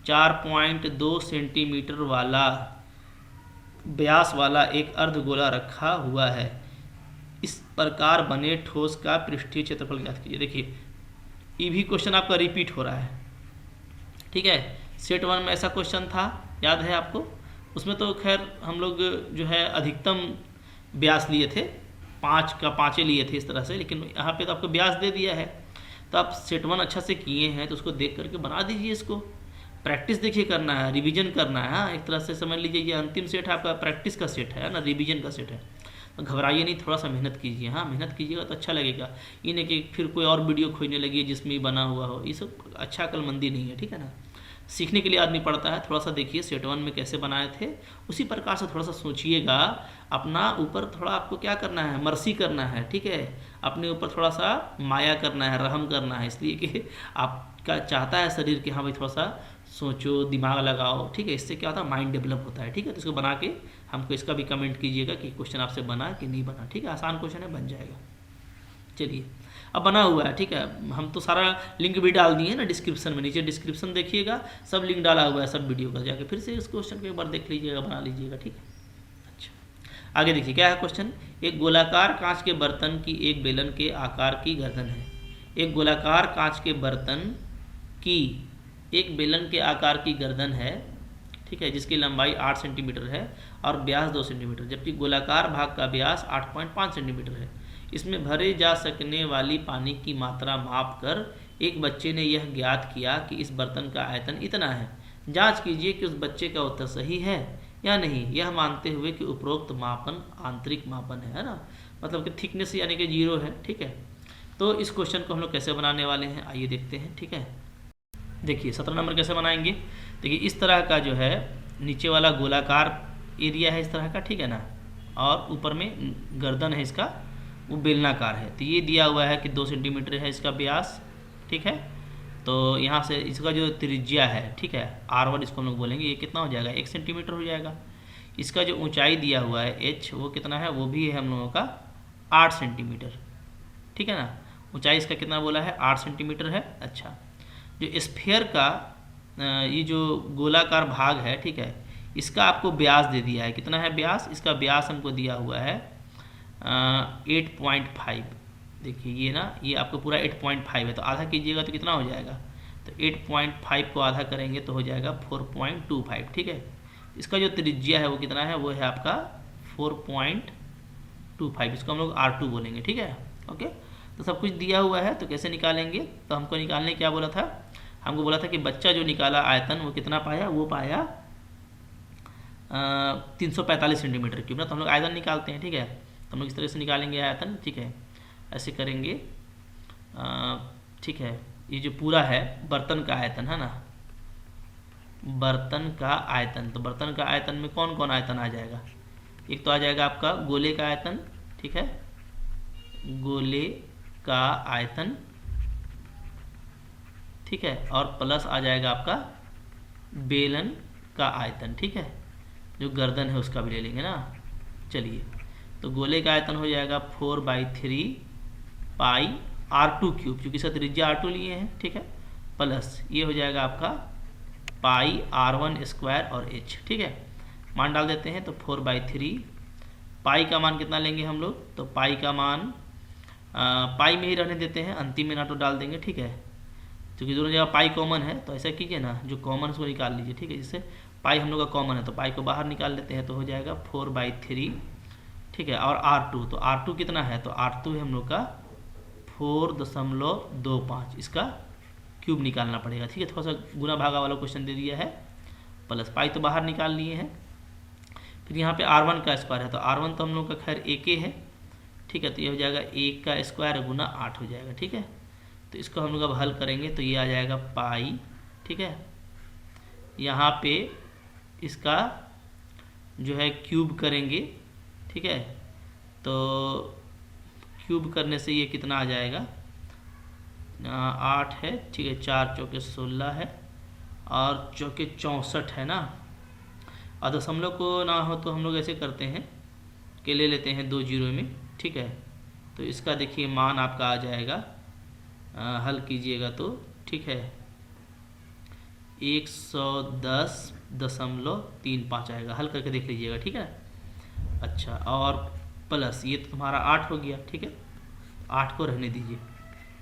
4.2 सेंटीमीटर वाला व्यास वाला एक अर्धगोला रखा हुआ है, इस प्रकार बने ठोस का पृष्ठीय क्षेत्रफल ज्ञात कीजिए। देखिए ये भी क्वेश्चन आपका रिपीट हो रहा है, ठीक है। सेट 1 में ऐसा क्वेश्चन था, याद है आपको, उसमें तो खैर हम लोग जो है अधिकतम व्यास लिए थे, 5 का 5 लिए थे इस तरह से, लेकिन यहाँ पे तो आपको व्यास दे दिया है, तो आप सेट 1 अच्छा से किए हैं तो उसको देख करके बना दीजिए, इसको प्रैक्टिस देखिए करना है, रिवीजन करना है, हाँ एक तरह से समझ लीजिए ये अंतिम सेट है आपका, प्रैक्टिस का सेट है ना, रिवीजन का सेट है, तो घबराइए नहीं, थोड़ा सा मेहनत कीजिए, हाँ मेहनत कीजिएगा तो अच्छा लगेगा, ये नहीं कि फिर कोई और वीडियो खोजने लगी जिसमें बना हुआ हो, ये सब अच्छा अक्लमंदी नहीं है, ठीक है ना। सीखने के लिए आदमी पढ़ता है, थोड़ा सा देखिए सेट 1 में कैसे बनाए थे, उसी प्रकार से थोड़ा सा सोचिएगा, अपना ऊपर थोड़ा आपको क्या करना है, मर्सी करना है, ठीक है, अपने ऊपर थोड़ा सा माया करना है, रहम करना है, इसलिए कि आपका चाहता है शरीर कि हाँ भाई थोड़ा सा सोचो, दिमाग लगाओ, ठीक है, इससे क्या होता है माइंड डेवलप होता है, ठीक है। तो इसको बना के हमको इसका भी कमेंट कीजिएगा कि क्वेश्चन आपसे बना कि नहीं बना, ठीक है, आसान क्वेश्चन है, बन जाएगा। चलिए अब बना हुआ है, ठीक है, हम तो सारा लिंक भी डाल दिए ना डिस्क्रिप्शन में, नीचे डिस्क्रिप्शन देखिएगा, सब लिंक डाला हुआ है सब वीडियो का, जाके फिर से इस क्वेश्चन को एक बार देख लीजिएगा, बना लीजिएगा, ठीक है। अच्छा आगे देखिए क्या है क्वेश्चन, एक गोलाकार कांच के बर्तन की एक बेलन के आकार की गर्दन है, एक गोलाकार कांच के बर्तन की एक बेलन के आकार की गर्दन है, ठीक है, जिसकी लंबाई 8 सेंटीमीटर है और व्यास 2 सेंटीमीटर, जबकि गोलाकार भाग का व्यास 8.5 सेंटीमीटर है। इसमें भरे जा सकने वाली पानी की मात्रा माप कर एक बच्चे ने यह ज्ञात किया कि इस बर्तन का आयतन इतना है। जांच कीजिए कि उस बच्चे का उत्तर सही है या नहीं, यह मानते हुए कि उपरोक्त मापन आंतरिक मापन है ना, मतलब कि थिकनेस यानी कि 0 है, ठीक है। तो इस क्वेश्चन को हम लोग कैसे बनाने वाले हैं, आइए देखते हैं, ठीक है। देखिए 17 नंबर कैसे बनाएंगे, देखिए इस तरह का जो है नीचे वाला गोलाकार एरिया है इस तरह का, ठीक है ना, और ऊपर में गर्दन है इसका, वो बेलनाकार है, तो ये दिया हुआ है कि 2 सेंटीमीटर है इसका व्यास, ठीक है। तो यहाँ से इसका जो त्रिज्या है, ठीक है, R1 इसको हम लोग बोलेंगे, ये कितना हो जाएगा 1 सेंटीमीटर हो जाएगा। इसका जो ऊंचाई दिया हुआ है h, वो कितना है, वो भी है हम लोगों का 8 सेंटीमीटर, ठीक है ना। ऊंचाई इसका कितना बोला है, 8 सेंटीमीटर है। अच्छा, जो स्फीयर का ये जो गोलाकार भाग है, ठीक है, इसका आपको व्यास दे दिया है। कितना है व्यास, इसका व्यास हमको दिया हुआ है 8.5। देखिए ये ना, ये आपको पूरा 8.5 है, तो आधा कीजिएगा तो कितना हो जाएगा, तो 8.5 को आधा करेंगे तो हो जाएगा 4.25, ठीक है। इसका जो त्रिज्या है वो कितना है, वो है आपका 4.25, इसको हम लोग R2 बोलेंगे, ठीक है। ओके, तो सब कुछ दिया हुआ है, तो कैसे निकालेंगे, तो हमको निकालने क्या बोला था, हमको बोला था कि बच्चा जो निकाला आयतन वो कितना पाया, वो पाया 345 सेंटीमीटर क्यूब ना। तो हम लोग आयतन निकालते हैं, ठीक है। तो हम लोग इस तरह से निकालेंगे आयतन, ठीक है, ऐसे करेंगे, ठीक है। ये जो पूरा है बर्तन का आयतन है ना, बर्तन का आयतन, तो बर्तन का आयतन में कौन कौन आयतन आ जाएगा, एक तो आ जाएगा आपका गोले का आयतन, ठीक है, गोले का आयतन, ठीक है, और प्लस आ जाएगा आपका बेलन का आयतन, ठीक है, जो गर्दन है उसका भी ले लेंगे ना। चलिए, तो गोले का आयतन हो जाएगा 4/3 पाई R2 क्यूब, क्योंकि इसका त्रिज्या R2 लिए हैं, ठीक है, प्लस ये हो जाएगा आपका पाई R1 स्क्वायर और h, ठीक है। मान डाल देते हैं, तो 4/3 पाई का मान कितना लेंगे हम लोग, तो पाई का मान पाई में ही रहने देते हैं, अंतिम में ना तो डाल देंगे, ठीक है, क्योंकि दोनों जगह पाई कॉमन है। तो ऐसा कीजिए ना, जो कॉमन है उसको निकाल लीजिए, ठीक है, जिससे पाई हम लोग का कॉमन है तो पाई को बाहर निकाल लेते हैं, तो हो जाएगा 4/3, ठीक है। और R2, तो R2 कितना है, तो R2 है हम लोग का 4.25, इसका क्यूब निकालना पड़ेगा, ठीक है। थोड़ा सा गुना भागा वाला क्वेश्चन दे दिया है, प्लस पाई तो बाहर निकाल लिए हैं। फिर यहाँ पे R1 का स्क्वायर है, तो R1 तो हम लोग का खैर 1 है, ठीक है, तो ये हो जाएगा 1 का स्क्वायर गुना 8 हो जाएगा, ठीक है। तो इसको हम लोग अब हल करेंगे तो ये आ जाएगा पाई, ठीक है। यहाँ पे इसका जो है क्यूब करेंगे, ठीक है, तो क्यूब करने से ये कितना आ जाएगा, 8 है, ठीक है, 4 चौके 16 है और चौके 64 है ना। और दशमलव को ना हो तो हम लोग ऐसे करते हैं कि ले लेते हैं 2 जीरो में, ठीक है। तो इसका देखिए मान आपका आ जाएगा, हल कीजिएगा तो, ठीक है, 110.35 आएगा, हल करके देख लीजिएगा, ठीक है। अच्छा, और प्लस ये तो तुम्हारा 8 हो गया, ठीक है, 8 को रहने दीजिए।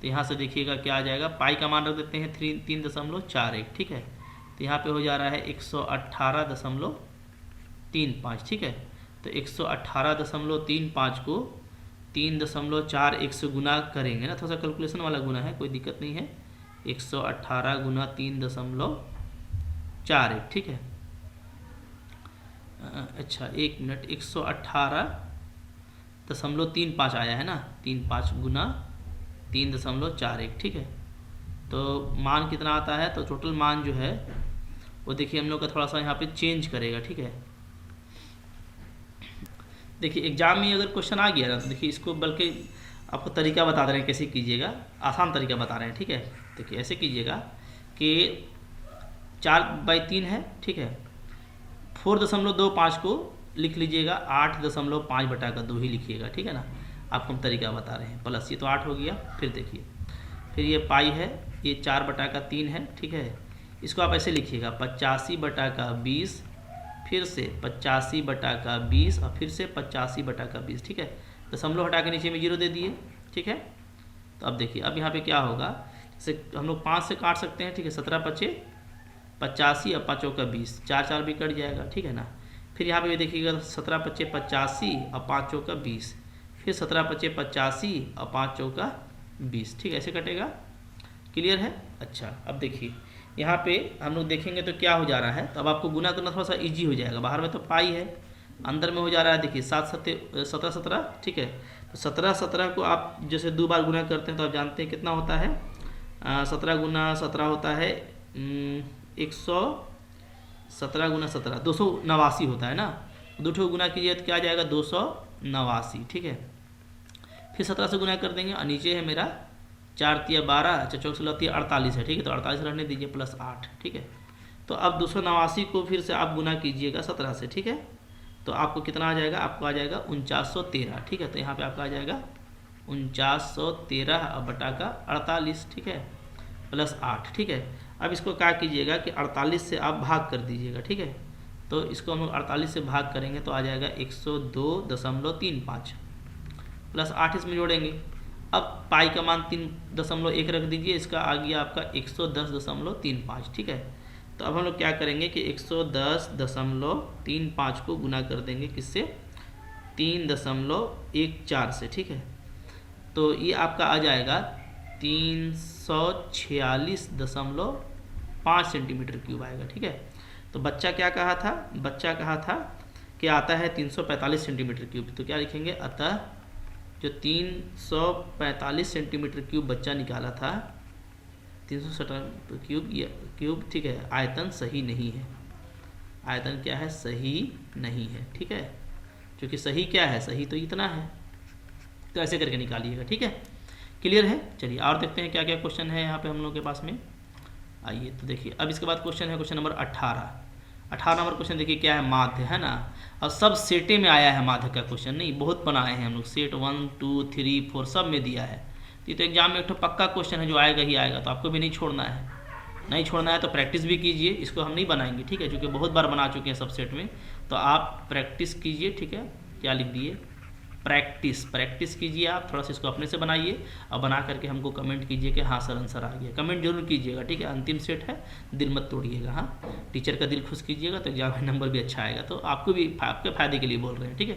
तो यहाँ से देखिएगा क्या आ जाएगा, पाई का मान रख देते हैं 3.41, ठीक है। तो यहाँ पे हो जा रहा है 118.35, ठीक है। तो 118.35 को 3.41 से गुना करेंगे ना, थोड़ा सा कैलकुलेशन वाला गुना है, कोई दिक्कत नहीं है। 118 गुना 3.41, ठीक है। अच्छा, 1 मिनट, 118.35 आया है ना, 35 गुना 3.41, ठीक है। तो मान कितना आता है, तो टोटल मान जो है वो देखिए हम लोग का थोड़ा सा यहाँ पे चेंज करेगा, ठीक है। देखिए एग्जाम में अगर क्वेश्चन आ गया ना, तो देखिए इसको बल्कि आपको तरीका बता दे रहे हैं कैसे कीजिएगा, आसान तरीका बता रहे हैं, ठीक है। देखिए ऐसे कीजिएगा कि 4/3 है, ठीक है, 4.25 को लिख लीजिएगा, 8.5/2 ही लिखिएगा, ठीक है ना। आपको हम तरीका बता रहे हैं, प्लस ये तो 8 हो गया। फिर देखिए, फिर ये पाई है, ये 4/3 है, ठीक है। इसको आप ऐसे लिखिएगा 85/20, फिर से 85/20 और फिर से 85/20, ठीक है। दशमलव हटा के नीचे में 0 दे दिए, ठीक है। तो अब देखिए, अब यहाँ पे क्या होगा, जैसे हम लोग 5 से काट सकते हैं, ठीक है, 17×5 = 85 और 5 चौका 20, 4 भी कट जाएगा, ठीक है ना। फिर यहाँ पे देखिएगा 17×5 = 85 और 5 चौका 20, फिर 17×5 = 85 और 5 चौका 20, ठीक है, ऐसे कटेगा। क्लियर है। अच्छा, अब देखिए यहाँ पे हम लोग देखेंगे तो क्या हो जा रहा है, तो अब आपको गुना करना थोड़ा सा इजी हो जाएगा। बाहर में तो पाई है, अंदर में हो जा रहा है, देखिए 7 17 17, ठीक है। तो 17 17 को आप जैसे 2 बार गुना करते हैं तो आप जानते हैं कितना होता है, 17 गुना 17 होता है 117 गुना 17 289 होता है ना। 2 ठो गुना कीजिए तो क्या आ जाएगा, 289, ठीक है। फिर 17 से गुना कर देंगे और नीचे है मेरा 4 × 12, 4 16 48 है, ठीक है। तो 48 रहने दीजिए, प्लस 8, ठीक है। तो अब 289 को फिर से आप गुना कीजिएगा 17 से, ठीक है। तो आपको कितना आ जाएगा, आपको आ जाएगा 4913, ठीक है। तो यहाँ पे आपका आ जाएगा 4913 बटा का 48, ठीक है, प्लस 8, ठीक है। अब इसको क्या कीजिएगा कि 48 से आप भाग कर दीजिएगा, ठीक है। तो इसको हम लोग 48 से भाग करेंगे तो आ जाएगा 102.35 प्लस 8 इसमें जोड़ेंगे। अब पाई का मान 3.1 रख दीजिए, इसका आ गया आपका 110.35, ठीक है। तो अब हम लोग क्या करेंगे कि 110.35 को गुना कर देंगे किससे, 3.14 से, ठीक है। तो ये आपका आ जाएगा 346.5 सेंटीमीटर क्यूब आएगा, ठीक है। तो बच्चा क्या कहा था, बच्चा कहा था कि आता है 345 सेंटीमीटर क्यूब। तो क्या लिखेंगे, अतः जो 345 सेंटीमीटर क्यूब बच्चा निकाला था, 360 क्यूब, ठीक है, आयतन सही नहीं है। आयतन क्या है, सही नहीं है, ठीक है। क्योंकि सही क्या है, सही तो इतना है। तो ऐसे करके निकालिएगा, ठीक है। क्लियर है। चलिए और देखते हैं क्या क्या क्वेश्चन है यहाँ पे हम लोग के पास में। आइए तो देखिए, अब इसके बाद क्वेश्चन है क्वेश्चन नंबर 18 नंबर क्वेश्चन देखिए क्या है, माध्य है ना। और सब सेटे में आया है माध्य का क्वेश्चन, नहीं बहुत बनाए हैं हम लोग, सेट 1 2 3 4 सब में दिया है। तो एग्जाम में एक तो पक्का क्वेश्चन है जो आएगा ही आएगा, तो आपको भी नहीं छोड़ना है, नहीं छोड़ना है तो प्रैक्टिस भी कीजिए। इसको हम नहीं बनाएंगे, ठीक है, क्योंकि बहुत बार बना चुके हैं सब सेट में। तो आप प्रैक्टिस कीजिए, ठीक है। क्या लिख दिए, प्रैक्टिस कीजिए। आप थोड़ा सा इसको अपने से बनाइए और बना करके हमको कमेंट कीजिए कि हाँ सर आंसर आ गया। कमेंट जरूर कीजिएगा, ठीक है। अंतिम सेट है, दिल मत तोड़िएगा, हाँ। टीचर का दिल खुश कीजिएगा तो एग्जाम में नंबर भी अच्छा आएगा। तो आपको भी आपके फायदे के लिए बोल रहे हैं, ठीक है।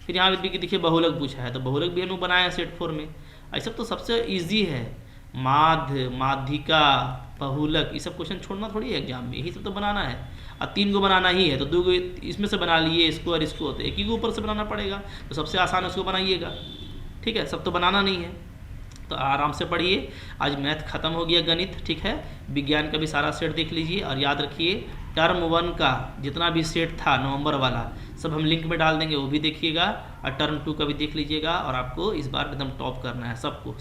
फिर यहाँ भी देखिए बहुलक पूछा है, तो बहुलक भी हम लोग बनाए हैं सेट 4 में। ऐसा तो सबसे ईजी है, माध्य, माध्यिका, बहुलक, ये सब क्वेश्चन छोड़ना थोड़ी है एग्जाम में, यही सब तो बनाना है। और 3 को बनाना ही है, तो 2 को इसमें से बना लिए, इसको और इसको, तो एक ही को ऊपर से बनाना पड़ेगा। तो सबसे आसान है उसको बनाइएगा, ठीक है। सब तो बनाना नहीं है, तो आराम से पढ़िए। आज मैथ खत्म हो गया, गणित, ठीक है। विज्ञान का भी सारा सेट देख लीजिए और याद रखिए टर्म 1 का जितना भी सेट था नवंबर वाला, सब हम लिंक में डाल देंगे, वो भी देखिएगा। और टर्म 2 का भी देख लीजिएगा। और आपको इस बार एकदम टॉप करना है, सबको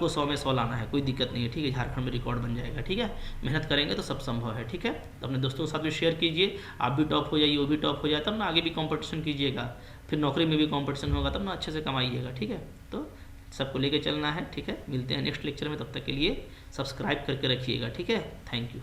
100 में 100 लाना है, कोई दिक्कत नहीं है, ठीक है। झारखंड में रिकॉर्ड बन जाएगा, ठीक है। मेहनत करेंगे तो सब संभव है, ठीक है। तो अपने दोस्तों के साथ भी शेयर कीजिए, आप भी टॉप हो जाइए, वो भी टॉप हो जाए, तब ना आगे भी कॉम्पिटिशन कीजिएगा। फिर नौकरी में भी कॉम्पिटिशन होगा, तब ना अच्छे से कमाइएगा, ठीक है। तो सबको लेके चलना है, ठीक है। मिलते हैं नेक्स्ट लेक्चर में, तब तक के लिए सब्सक्राइब करके रखिएगा, ठीक है। Thank you.